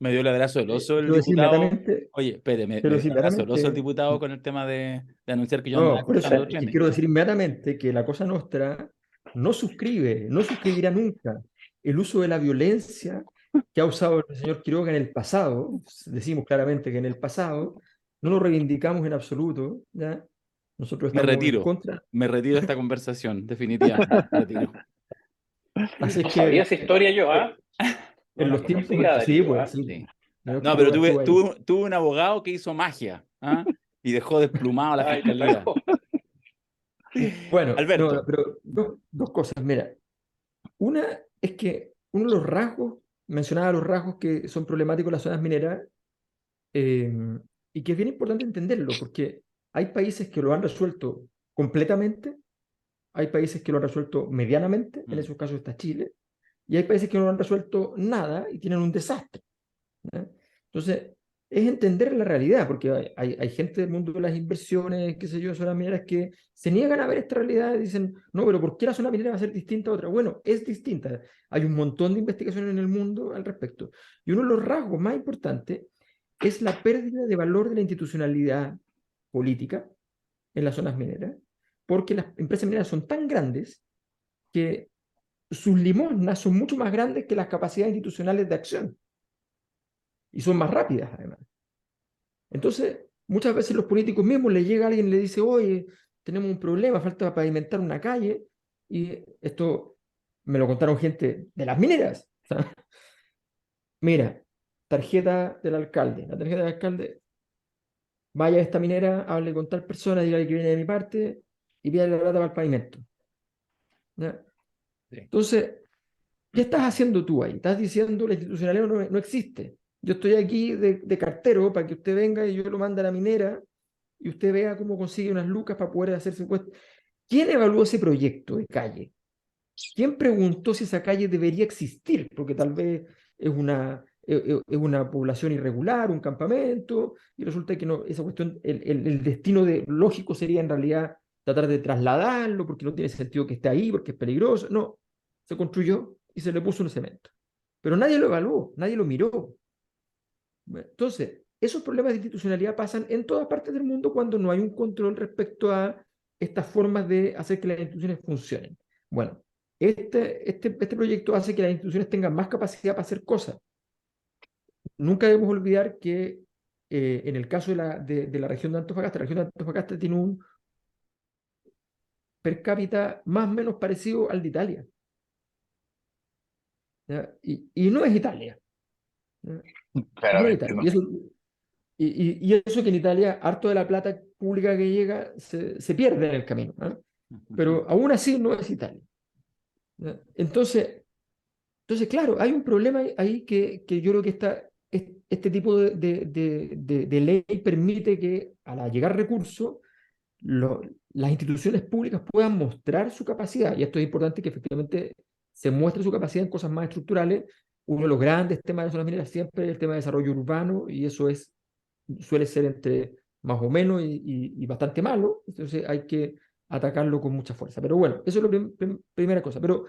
Me dio el abrazo del oso el Quiero decir diputado. inmediatamente, Oye, espere, me quiero dio decir el abrazo del oso el inmediatamente, diputado con el tema de anunciar que yo andaba no, por eso, cortando es que trenes. quiero decir inmediatamente que la Cosa Nostra no suscribe, no suscribirá nunca el uso de la violencia que ha usado el señor Quiroga en el pasado. Decimos claramente que en el pasado no lo reivindicamos en absoluto, ¿ya? Nosotros estamos en contra. Me retiro de esta conversación, definitivamente, me retiro. Así es No sabía que esa historia yo, ¿ah? No en la los tiempos, conocía, sí, Darío, pues, ¿ah? sí, Sí. señor No, pero Quiroga estuvo ahí. tuve un abogado que hizo magia, ¿ah? Y dejó desplumado a la Ay, te fiscalía. sacó. Bueno, no, Alberto, pero dos cosas. Mira, una es que uno de los rasgos mencionaba los rasgos que son problemáticos en las zonas mineras, eh, y que es bien importante entenderlo, porque hay países que lo han resuelto completamente, hay países que lo han resuelto medianamente, en esos casos está Chile, y hay países que no lo han resuelto nada y tienen un desastre, ¿ya? Entonces, es entender la realidad, porque hay gente del mundo de las inversiones, qué sé yo, zonas mineras que se niegan a ver esta realidad y dicen, no, pero ¿por qué la zona minera va a ser distinta a otra? Bueno, es distinta. Hay un montón de investigaciones en el mundo al respecto. Y uno de los rasgos más importantes es la pérdida de valor de la institucionalidad política en las zonas mineras, porque las empresas mineras son tan grandes que sus limosnas son mucho más grandes que las capacidades institucionales de acción y son más rápidas además. Entonces, muchas veces los políticos mismos le llega a alguien y le dice, oye, tenemos un problema, falta pavimentar una calle, y esto me lo contaron gente de las mineras. O sea, mira, tarjeta del alcalde, la tarjeta del alcalde, vaya a esta minera, hable con tal persona, dígale que viene de mi parte y pídale la plata para el pavimento. ¿Ya? Sí. Entonces, ¿qué estás haciendo tú ahí? Estás diciendo la institucionalidad no existe. Yo estoy aquí de cartero para que usted venga y yo lo mande a la minera y usted vea cómo consigue unas lucas para poder hacerse impuestos. ¿Quién evaluó ese proyecto de calle? ¿Quién preguntó si esa calle debería existir? Porque tal vez es una población irregular, un campamento, y resulta que no, esa cuestión, el destino lógico sería en realidad tratar de trasladarlo, porque no tiene sentido que esté ahí, porque es peligroso. No, se construyó y se le puso un cemento. Pero nadie lo evaluó, nadie lo miró. Entonces, esos problemas de institucionalidad pasan en todas partes del mundo cuando no hay un control respecto a estas formas de hacer que las instituciones funcionen. Bueno, este proyecto hace que las instituciones tengan más capacidad para hacer cosas. Nunca debemos olvidar que en el caso de la región de Antofagasta, la región de Antofagasta tiene un per cápita más o menos parecido al de Italia. ¿Ya? Y no es Italia. ¿Ya? Y no es Claramente Italia. no. Y eso que en Italia, harto de la plata pública que llega se pierde en el camino, ¿eh? Pero aún así no es Italia, ¿ya? Entonces, claro, hay un problema ahí que yo creo que este tipo de ley permite que al llegar recursos, las instituciones públicas puedan mostrar su capacidad, y esto es importante que efectivamente se muestre su capacidad en cosas más estructurales. Uno de los grandes temas de zonas mineras siempre es el tema de desarrollo urbano, y eso suele ser entre más o menos y bastante malo, entonces hay que atacarlo con mucha fuerza. Pero bueno, eso es la primera cosa. Pero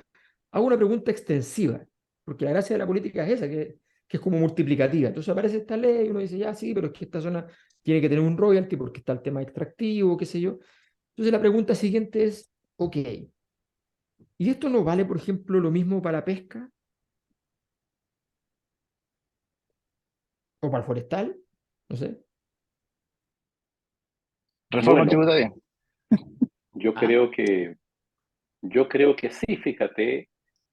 hago una pregunta extensiva, porque la gracia de la política es esa, que es como multiplicativa. Entonces aparece esta ley, uno dice, ya sí, pero es que esta zona tiene que tener un royalty porque está el tema extractivo, qué sé yo. Entonces la pregunta siguiente es, ok, ¿y esto no vale, por ejemplo, lo mismo para la pesca o para el forestal? No sé. Reforma Bueno, tributaria. yo Ah, creo que, yo creo que sí, fíjate,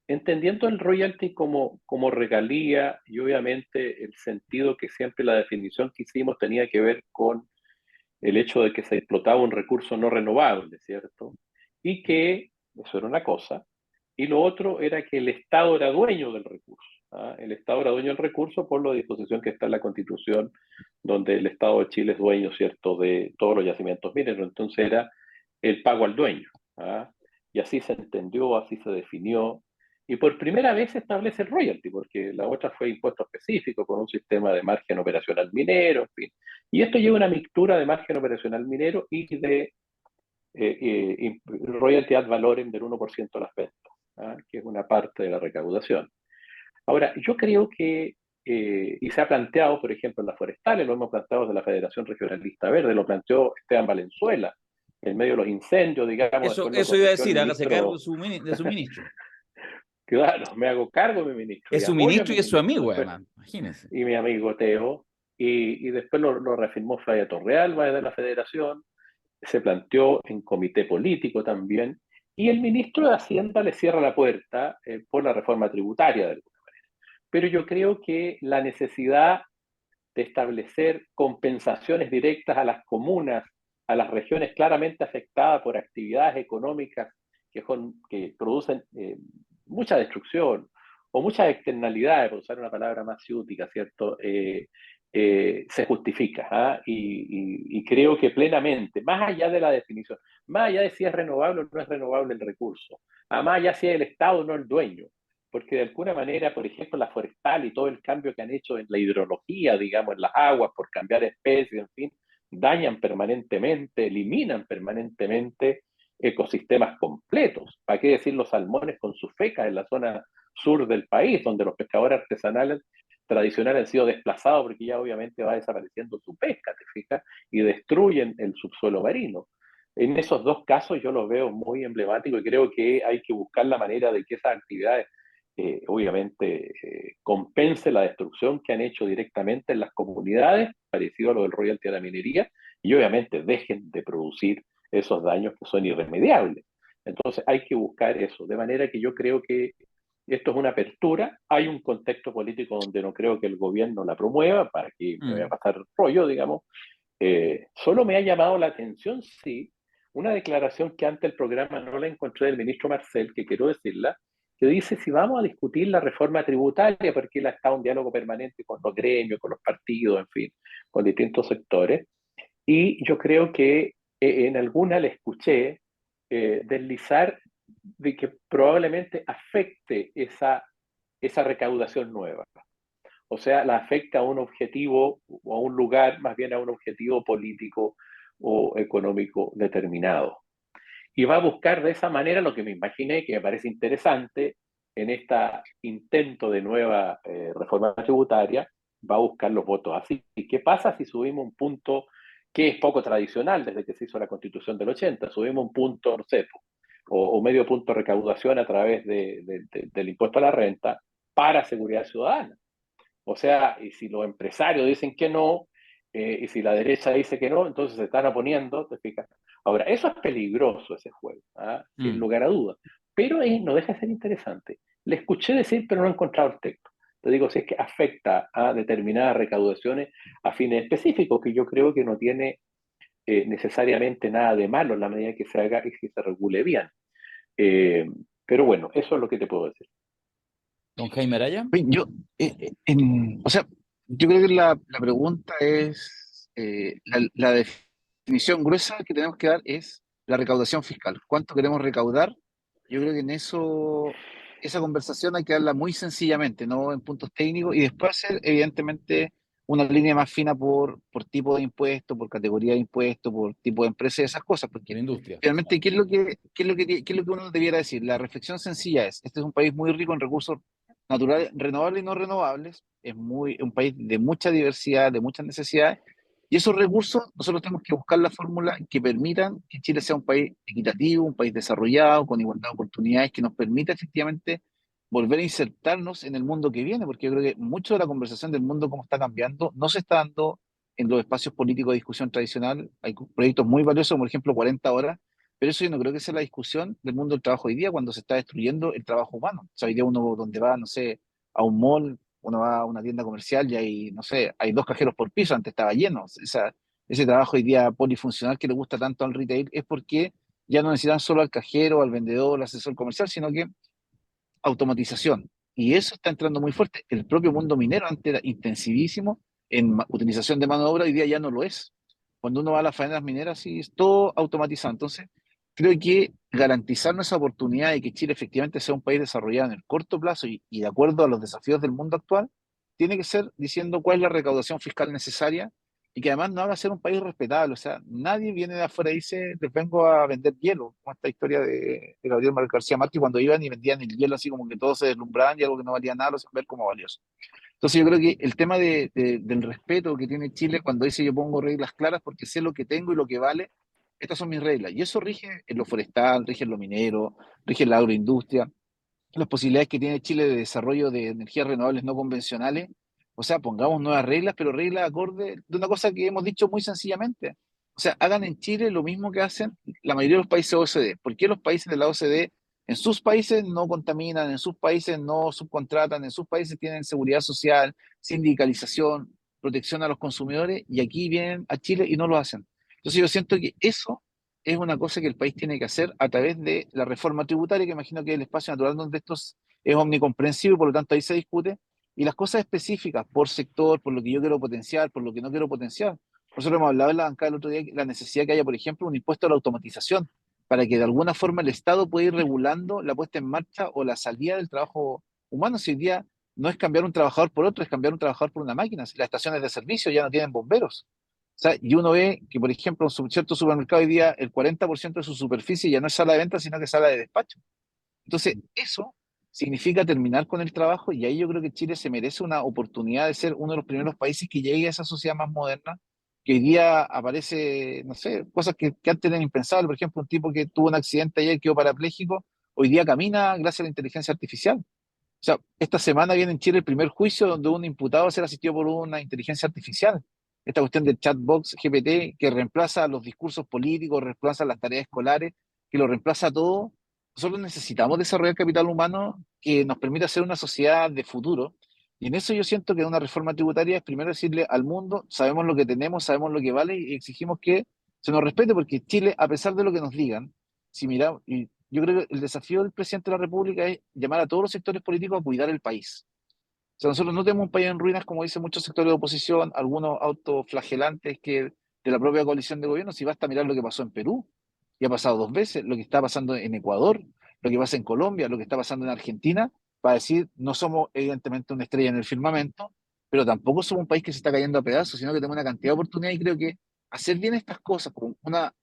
entendiendo el royalty como regalía y obviamente el sentido que siempre la definición que hicimos tenía que ver con el hecho de que se explotaba un recurso no renovable, ¿cierto? Y que eso era una cosa, y lo otro era que el Estado era dueño del recurso. ¿Ah? El Estado era dueño del recurso por la disposición que está en la Constitución, donde el Estado de Chile es dueño, ¿cierto?, de todos los yacimientos mineros. Entonces era el pago al dueño. ¿Ah? Y así se entendió, así se definió. Y por primera vez se establece el royalty, porque la otra fue impuesto específico con un sistema de margen operacional minero, en fin. Y esto lleva una mixtura de margen operacional minero y de royalty ad valorem del 1% de las ventas, ¿ah? Que es una parte de la recaudación. Ahora, yo creo que, y se ha planteado, por ejemplo, en las forestales, lo hemos planteado desde la Federación Regionalista Verde, lo planteó Esteban Valenzuela, en medio de los incendios, digamos, Eso, después lo eso iba a corrigió el decir, hágase cargo ministro. de su ministro. Claro, me hago cargo de mi ministro Es y su apoyo a ministro mi y es su ministro. amigo, Después, además, imagínense. y mi amigo Teo, y después lo reafirmó Flavia Torrealba desde la Federación, se planteó en comité político también, y el ministro de Hacienda le cierra la puerta por la reforma tributaria de alguna manera. Pero yo creo que la necesidad de establecer compensaciones directas a las comunas, a las regiones claramente afectadas por actividades económicas que producen mucha destrucción o muchas externalidades, por usar una palabra más ciútica, ¿cierto? Se justifica. ¿Ah? Y creo que plenamente, más allá de la definición, más allá de si es renovable o no es renovable el recurso, más allá si es el Estado o no el dueño, porque de alguna manera, por ejemplo, la forestal y todo el cambio que han hecho en la hidrología, digamos, en las aguas, por cambiar especies, en fin, dañan permanentemente, eliminan permanentemente ecosistemas completos. ¿Para qué decir los salmones con sus fecas en la zona sur del país, donde los pescadores artesanales tradicionales han sido desplazados porque ya obviamente va desapareciendo su pesca, ¿te fijas? Y destruyen el subsuelo marino. En esos dos casos yo los veo muy emblemáticos y creo que hay que buscar la manera de que esas actividades obviamente compense la destrucción que han hecho directamente en las comunidades, parecido a lo del royalty a la minería, y obviamente dejen de producir esos daños que son irremediables. Entonces hay que buscar eso, de manera que yo creo que esto es una apertura, hay un contexto político donde no creo que el gobierno la promueva, para que me vaya a pasar rollo, digamos. Solo me ha llamado la atención, sí, una declaración que ante el programa no la encontré del ministro Marcel, que quiero decirla, que dice si vamos a discutir la reforma tributaria, porque él ha estado en diálogo permanente con los gremios, con los partidos, en fin, con distintos sectores, y yo creo que en alguna le escuché deslizar de que probablemente afecte esa recaudación nueva. O sea, la afecta a un objetivo o a un lugar, más bien a un objetivo político o económico determinado. Y va a buscar de esa manera lo que me imaginé, que me parece interesante, en este intento de nueva reforma tributaria, va a buscar los votos así. ¿Y qué pasa si subimos un punto que es poco tradicional desde que se hizo la Constitución del 80? Subimos un punto, no sé, o medio punto de recaudación a través del impuesto a la renta para seguridad ciudadana. O sea, y si los empresarios dicen que no, y si la derecha dice que no, entonces se están oponiendo, ¿te fijas? Ahora, eso es peligroso, ese juego, ¿ah? Sin lugar a dudas. Pero no deja de ser interesante. Le escuché decir, pero no he encontrado el texto. Te digo, si es que afecta a determinadas recaudaciones a fines específicos, que yo creo que no tiene necesariamente nada de malo en la medida que se haga y que se regule bien. Pero bueno, eso es lo que te puedo decir. Don Jaime Araya. Oye, o sea, yo creo que la pregunta es, la definición gruesa que tenemos que dar es la recaudación fiscal. ¿Cuánto queremos recaudar? Yo creo que en eso, esa conversación hay que darla muy sencillamente, no en puntos técnicos, y después hacer, evidentemente, una línea más fina por tipo de impuesto, por categoría de impuesto, por tipo de empresa y esas cosas, De porque la industria. finalmente, ¿qué es lo que uno debiera decir? La reflexión sencilla es, este es un país muy rico en recursos naturales, renovables y no renovables, es un país de mucha diversidad, de muchas necesidades, y esos recursos nosotros tenemos que buscar la fórmula que permitan que Chile sea un país equitativo, un país desarrollado, con igualdad de oportunidades, que nos permita efectivamente volver a insertarnos en el mundo que viene, porque yo creo que mucho de la conversación del mundo, cómo está cambiando, no se está dando en los espacios políticos de discusión tradicional. Hay proyectos muy valiosos, como por ejemplo 40 horas, pero eso yo no creo que sea la discusión del mundo del trabajo hoy día, cuando se está destruyendo el trabajo humano. O sea, hoy día uno donde va, no sé, a un mall, uno va a una tienda comercial y hay, no sé, hay 2 cajeros por piso, antes estaba lleno. Ese trabajo hoy día polifuncional que le gusta tanto al retail es porque ya no necesitan solo al cajero, al vendedor, al asesor comercial, sino que automatización. Y eso está entrando muy fuerte. El propio mundo minero antes era intensivísimo en utilización de mano de obra, hoy día ya no lo es. Cuando uno va a las faenas mineras, sí, es todo automatizado. Entonces, creo que garantizarnos esa oportunidad de que Chile efectivamente sea un país desarrollado en el corto plazo y de acuerdo a los desafíos del mundo actual, tiene que ser diciendo cuál es la recaudación fiscal necesaria y que además nos haga ser un país respetable. O sea, nadie viene de afuera y dice, les vengo a vender hielo, como esta historia de Gabriel García Márquez, cuando iban y vendían el hielo así como que todos se deslumbraban y algo que no valía nada lo hacían ver como valioso. Entonces yo creo que el tema del respeto que tiene Chile cuando dice yo pongo reglas claras porque sé lo que tengo y lo que vale, estas son mis reglas. Y eso rige en lo forestal, rige en lo minero, rige en la agroindustria, las posibilidades que tiene Chile de desarrollo de energías renovables no convencionales. O sea, pongamos nuevas reglas, pero reglas acorde de una cosa que hemos dicho muy sencillamente. O sea, hagan en Chile lo mismo que hacen la mayoría de los países OCDE. ¿Por qué los países de la OCDE en sus países no contaminan, en sus países no subcontratan, en sus países tienen seguridad social, sindicalización, protección a los consumidores, y aquí vienen a Chile y no lo hacen? Entonces yo siento que eso es una cosa que el país tiene que hacer a través de la reforma tributaria, que imagino que es el espacio natural donde es omnicomprensivo y por lo tanto ahí se discute. Y las cosas específicas por sector, por lo que yo quiero potenciar, por lo que no quiero potenciar. Nosotros hemos hablado en la bancada el otro día la necesidad que haya, por ejemplo, un impuesto a la automatización, para que de alguna forma el Estado pueda ir regulando la puesta en marcha o la salida del trabajo humano. Si hoy día no es cambiar un trabajador por otro, es cambiar un trabajador por una máquina. Si las estaciones de servicio ya no tienen bomberos. O sea, y uno ve que, por ejemplo, en cierto supermercado hoy día el 40% de su superficie ya no es sala de venta, sino que es sala de despacho. Entonces, eso significa terminar con el trabajo y ahí yo creo que Chile se merece una oportunidad de ser uno de los primeros países que llegue a esa sociedad más moderna, que hoy día aparece, no sé, cosas que antes eran impensables. Por ejemplo, un tipo que tuvo un accidente ayer, quedó parapléjico, hoy día camina gracias a la inteligencia artificial. O sea, esta semana viene en Chile el primer juicio donde un imputado va a ser asistido por una inteligencia artificial. Esta cuestión del chatbox GPT que reemplaza los discursos políticos, reemplaza las tareas escolares, que lo reemplaza todo. Nosotros necesitamos desarrollar capital humano que nos permita hacer una sociedad de futuro. Y en eso yo siento que una reforma tributaria es primero decirle al mundo, sabemos lo que tenemos, sabemos lo que vale y exigimos que se nos respete, porque Chile, a pesar de lo que nos digan, si miramos, y yo creo que el desafío del presidente de la República es llamar a todos los sectores políticos a cuidar el país. O sea, nosotros no tenemos un país en ruinas, como dicen muchos sectores de oposición, algunos autoflagelantes que de la propia coalición de gobierno, si basta mirar lo que pasó en Perú, y ha pasado 2 veces, lo que está pasando en Ecuador, lo que pasa en Colombia, lo que está pasando en Argentina, para decir, no somos evidentemente una estrella en el firmamento, pero tampoco somos un país que se está cayendo a pedazos, sino que tenemos una cantidad de oportunidades y creo que hacer bien estas cosas, como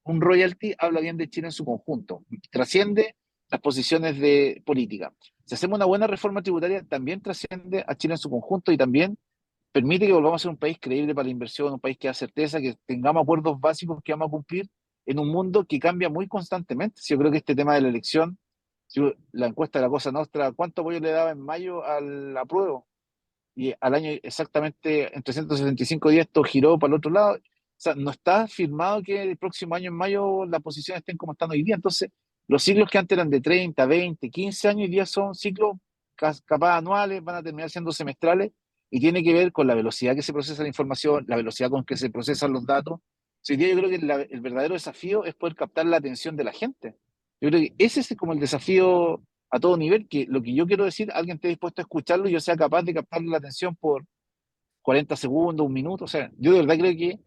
un royalty, habla bien de Chile en su conjunto, trasciende las posiciones de política. Si hacemos una buena reforma tributaria, también trasciende a Chile en su conjunto y también permite que volvamos a ser un país creíble para la inversión, un país que da certeza, que tengamos acuerdos básicos que vamos a cumplir en un mundo que cambia muy constantemente. Si yo creo que este tema de la elección, si la encuesta de la Cosa Nostra, ¿cuánto apoyo le daba en mayo al apruebo? Y al año exactamente en 375 días esto giró para el otro lado. O sea, no está firmado que el próximo año en mayo las posiciones estén como están hoy día. Entonces, los ciclos que antes eran de 30, 20, 15 años, hoy día son ciclos capaz anuales, van a terminar siendo semestrales y tiene que ver con la velocidad que se procesa la información, la velocidad con que se procesan los datos. Hoy día yo creo que el verdadero desafío es poder captar la atención de la gente. Yo creo que ese es como el desafío a todo nivel, que lo que yo quiero decir, alguien esté dispuesto a escucharlo y yo sea capaz de captarle la atención por 40 segundos, un minuto. O sea, yo de verdad creo que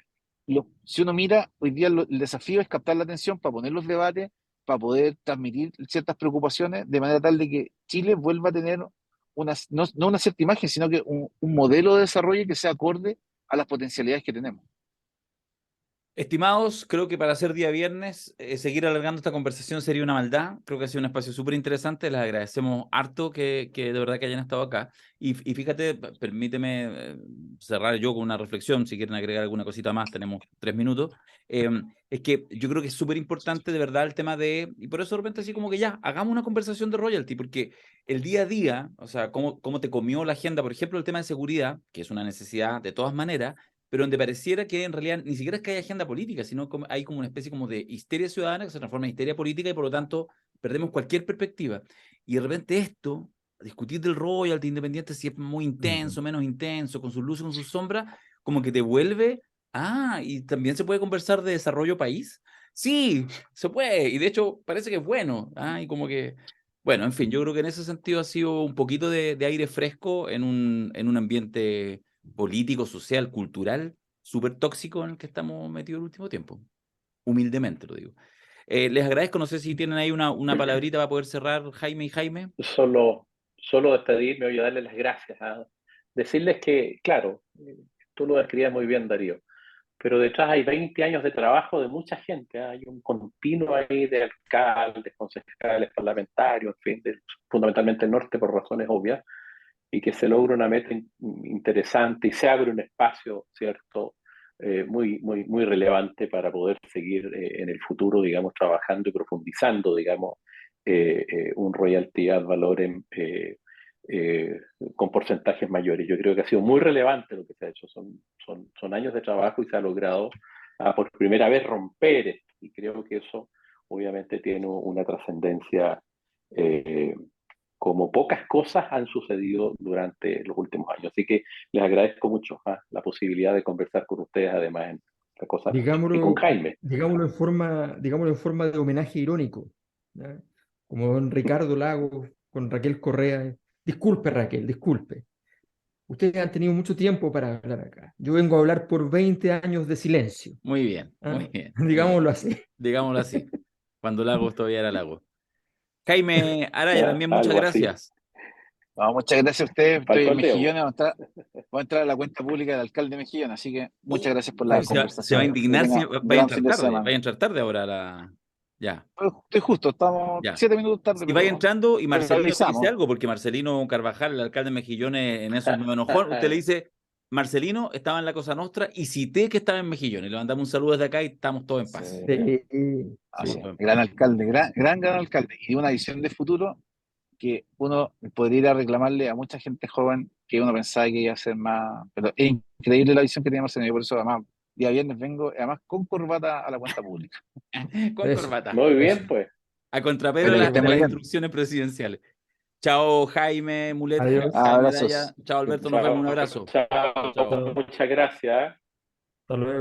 si uno mira, hoy día el desafío es captar la atención para poner los debates, para poder transmitir ciertas preocupaciones, de manera tal de que Chile vuelva a tener no una cierta imagen, sino que un modelo de desarrollo que sea acorde a las potencialidades que tenemos. Estimados, creo que para ser día viernes, seguir alargando esta conversación sería una maldad. Creo que ha sido un espacio súper interesante. Les agradecemos harto que de verdad que hayan estado acá. Y fíjate, permíteme cerrar yo con una reflexión. Si quieren agregar alguna cosita más, tenemos 3 minutos. Es que yo creo que es súper importante de verdad el tema de... Y por eso de repente así como que ya, hagamos una conversación de royalty, porque el día a día, o sea, cómo te comió la agenda, por ejemplo, el tema de seguridad, que es una necesidad de todas maneras, pero donde pareciera que en realidad ni siquiera es que haya agenda política, sino como, hay como una especie como de histeria ciudadana que se transforma en histeria política y por lo tanto perdemos cualquier perspectiva. Y de repente esto, discutir del royalty independiente, si es muy intenso, menos intenso, con sus luces, con sus sombras, como que te vuelve, y también se puede conversar de desarrollo país. Sí, se puede, y de hecho parece que es bueno, y como que... Bueno, en fin, yo creo que en ese sentido ha sido un poquito de aire fresco en un ambiente político, social, cultural, súper tóxico en el que estamos metidos el último tiempo. Humildemente lo digo. Les agradezco, no sé si tienen ahí una palabrita para poder cerrar, Jaime y Jaime. Solo despedirme y darles las gracias. Decirles que, claro, tú lo describías muy bien, Darío, pero detrás hay 20 años de trabajo de mucha gente. Hay un continuo ahí de alcaldes, concejales, parlamentarios, en fin, fundamentalmente el norte por razones obvias, y que se logra una meta interesante y se abre un espacio, ¿cierto? Muy relevante para poder seguir en el futuro, digamos, trabajando y profundizando, digamos, un royalty ad valorem con porcentajes mayores. Yo creo que ha sido muy relevante lo que se ha hecho. Son años de trabajo y se ha logrado por primera vez romper esto. Y creo que eso obviamente tiene una trascendencia como pocas cosas han sucedido durante los últimos años. Así que les agradezco mucho la posibilidad de conversar con ustedes, además, en la cosa, y con Digámoslo, Jaime. digámoslo en forma de homenaje irónico, ¿ya? Como don Ricardo Lagos con Raquel Correa Disculpe, Raquel, disculpe. Ustedes han tenido mucho tiempo para hablar acá. Yo vengo a hablar por 20 años de silencio. Muy bien, ¿Ah? muy bien. Muy bien. Digámoslo así. Digámoslo así. Cuando Lagos todavía era Lagos. Jaime Araya, Ya, también muchas algo así. gracias. No, muchas gracias a ustedes. Pa'l Estoy en conteo. Mejillones, voy a entrar a la cuenta pública del alcalde de Mejillones, así que muchas gracias por la Ay, se va a conversación. indignar Que si tenga un vaya a gran entrar fin de tarde. semana. Vaya a entrar tarde ahora. Ya, Estoy justo, estamos ya. 7 minutos tarde, Si vaya pero entrando y Marcelino te dice avisamos. algo, porque Marcelino Carvajal, el alcalde de Mejillones, en eso es medio enojón, usted le dice, Marcelino estaba en la Cosa Nostra y cité que estaba en Mejillones. Le mandamos un saludo desde acá y estamos todos en paz. Sí. Sí, Así, sí. gran alcalde, gran alcalde. Y una visión de futuro que uno podría ir a reclamarle a mucha gente joven que uno pensaba que iba a ser más. Pero es increíble la visión que tiene Marcelino. Yo por eso, además, día viernes vengo, además con corbata a la cuenta pública. Con Eso, corbata. Muy eso. bien, pues. A contrapelo Pero de, que de esté muy las bien. instrucciones presidenciales. Chao, Jaime Mulet, Adiós. Jaime Abrazos. Araya. Chao, Alberto, nos vemos. Un Chao, abrazo. chao. Chao. Chao. Muchas gracias. Hasta luego.